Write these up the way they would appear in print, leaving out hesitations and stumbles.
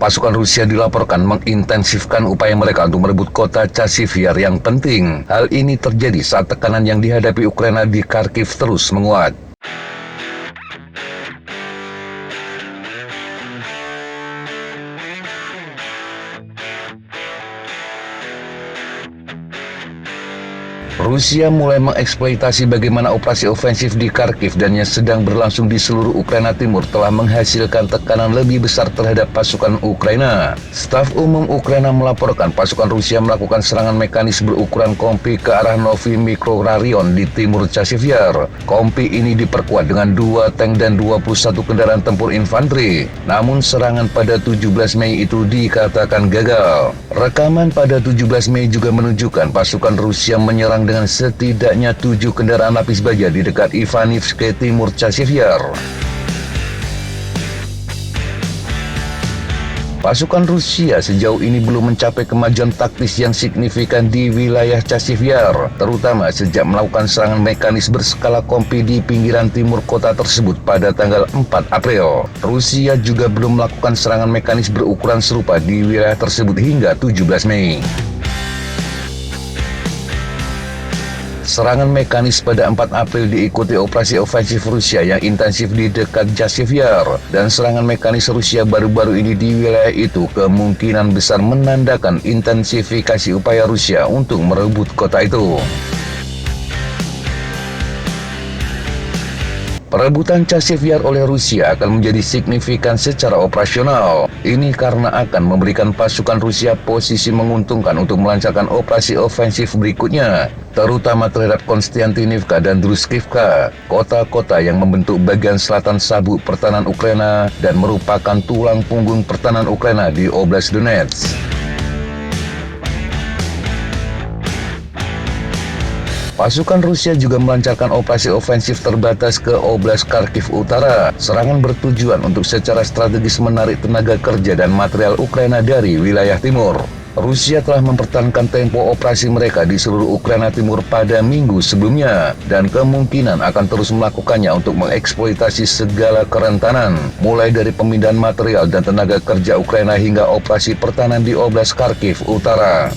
pasukan Rusia dilaporkan mengintensifkan upaya mereka untuk merebut kota Chasiv Yar yang penting. Hal ini terjadi saat tekanan yang dihadapi Ukraina di Kharkiv terus menguat. Rusia mulai mengeksploitasi bagaimana operasi ofensif di Kharkiv dan yang sedang berlangsung di seluruh Ukraina Timur telah menghasilkan tekanan lebih besar terhadap pasukan Ukraina. Staf Umum Ukraina melaporkan pasukan Rusia melakukan serangan mekanis berukuran kompi ke arah Novy Mikroraion di timur Chasiv Yar. Kompi ini diperkuat dengan 2 tank dan 21 kendaraan tempur infanteri. Namun serangan pada 17 Mei itu dikatakan gagal. Rekaman pada 17 Mei juga menunjukkan pasukan Rusia menyerang dengan setidaknya 7 kendaraan lapis baja di dekat Ivanivske timur Chasiv Yar. Pasukan Rusia sejauh ini belum mencapai kemajuan taktis yang signifikan di wilayah Chasiv Yar, terutama sejak melakukan serangan mekanis berskala kompi di pinggiran timur kota tersebut pada tanggal 4 April. Rusia juga belum melakukan serangan mekanis berukuran serupa di wilayah tersebut hingga 17 Mei. Serangan mekanis pada 4 April diikuti operasi ofensif Rusia yang intensif di dekat Chasiv Yar, dan serangan mekanis Rusia baru-baru ini di wilayah itu kemungkinan besar menandakan intensifikasi upaya Rusia untuk merebut kota itu. Perebutan Chasiv Yar oleh Rusia akan menjadi signifikan secara operasional. Ini karena akan memberikan pasukan Rusia posisi menguntungkan untuk melancarkan operasi ofensif berikutnya, terutama terhadap Konstantinivka dan Druskivka, kota-kota yang membentuk bagian selatan sabuk pertahanan Ukraina dan merupakan tulang punggung pertahanan Ukraina di Oblast Donetsk. Pasukan Rusia juga melancarkan operasi ofensif terbatas ke Oblast Kharkiv Utara. Serangan bertujuan untuk secara strategis menarik tenaga kerja dan material Ukraina dari wilayah timur. Rusia telah mempertahankan tempo operasi mereka di seluruh Ukraina Timur pada minggu sebelumnya, dan kemungkinan akan terus melakukannya untuk mengeksploitasi segala kerentanan, mulai dari pemindahan material dan tenaga kerja Ukraina hingga operasi pertahanan di Oblast Kharkiv Utara.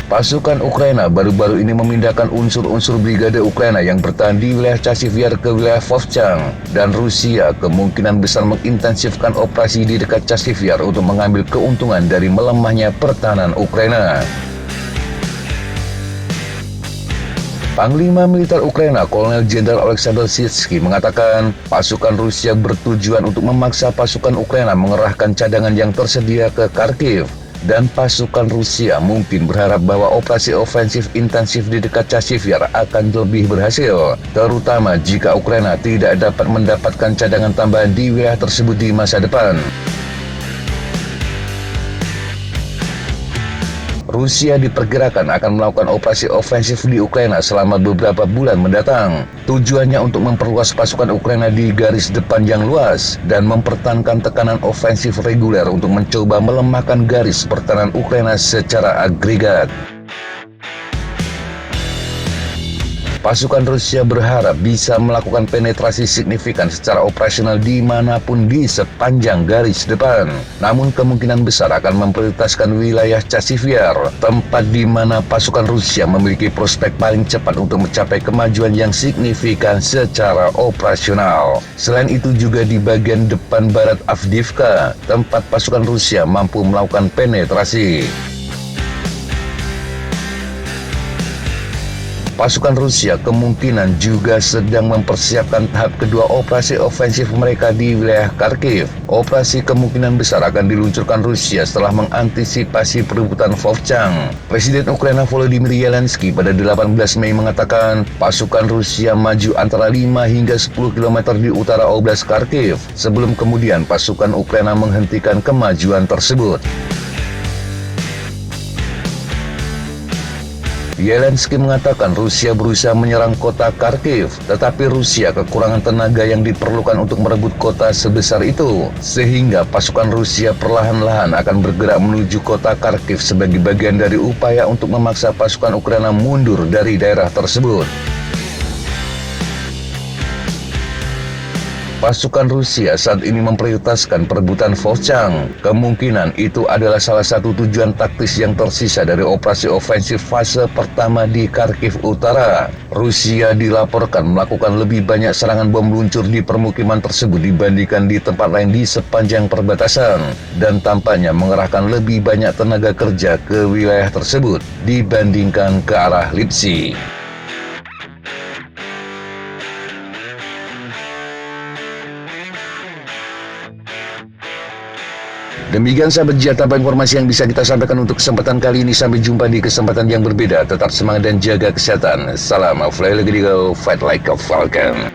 Pasukan Ukraina baru-baru ini memindahkan unsur-unsur brigade Ukraina yang bertahan di wilayah Chasiv Yar ke wilayah Vovchang, dan Rusia kemungkinan besar mengintensifkan operasi di dekat Chasiv Yar untuk mengambil keuntungan dari melemahnya pertahanan Ukraina. Panglima Militer Ukraina Kolonel Jenderal Oleksandr Syrskyi mengatakan pasukan Rusia bertujuan untuk memaksa pasukan Ukraina mengerahkan cadangan yang tersedia ke Kharkiv. Dan pasukan Rusia mungkin berharap bahwa operasi ofensif intensif di dekat Chasiv Yar akan lebih berhasil, terutama jika Ukraina tidak dapat mendapatkan cadangan tambahan di wilayah tersebut di masa depan. Rusia diperkirakan akan melakukan operasi ofensif di Ukraina selama beberapa bulan mendatang. Tujuannya untuk memperluas pasukan Ukraina di garis depan yang luas dan mempertahankan tekanan ofensif reguler untuk mencoba melemahkan garis pertahanan Ukraina secara agregat. Pasukan Rusia berharap bisa melakukan penetrasi signifikan secara operasional dimanapun di sepanjang garis depan. Namun kemungkinan besar akan memprioritaskan wilayah Chasiv Yar, tempat di mana pasukan Rusia memiliki prospek paling cepat untuk mencapai kemajuan yang signifikan secara operasional. Selain itu juga di bagian depan barat Avdiivka, tempat pasukan Rusia mampu melakukan penetrasi. Pasukan Rusia kemungkinan juga sedang mempersiapkan tahap kedua operasi ofensif mereka di wilayah Kharkiv. Operasi kemungkinan besar akan diluncurkan Rusia setelah mengantisipasi perebutan Vovchang. Presiden Ukraina Volodymyr Zelensky pada 18 Mei mengatakan pasukan Rusia maju antara 5 hingga 10 km di utara Oblast Kharkiv, sebelum kemudian pasukan Ukraina menghentikan kemajuan tersebut. Zelensky mengatakan Rusia berusaha menyerang kota Kharkiv, tetapi Rusia kekurangan tenaga yang diperlukan untuk merebut kota sebesar itu, sehingga pasukan Rusia perlahan-lahan akan bergerak menuju kota Kharkiv sebagai bagian dari upaya untuk memaksa pasukan Ukraina mundur dari daerah tersebut. Pasukan Rusia saat ini memprioritaskan perebutan Volchansk. Kemungkinan itu adalah salah satu tujuan taktis yang tersisa dari operasi ofensif fase pertama di Kharkiv Utara. Rusia dilaporkan melakukan lebih banyak serangan bom meluncur di permukiman tersebut dibandingkan di tempat lain di sepanjang perbatasan, dan tampaknya mengerahkan lebih banyak tenaga kerja ke wilayah tersebut dibandingkan ke arah Lipsi. Demikian sahabat Jata informasi yang bisa kita sampaikan untuk kesempatan kali ini. Sampai jumpa di kesempatan yang berbeda. Tetap semangat dan jaga kesehatan. Salam fly like a eagle, fight like a falcon.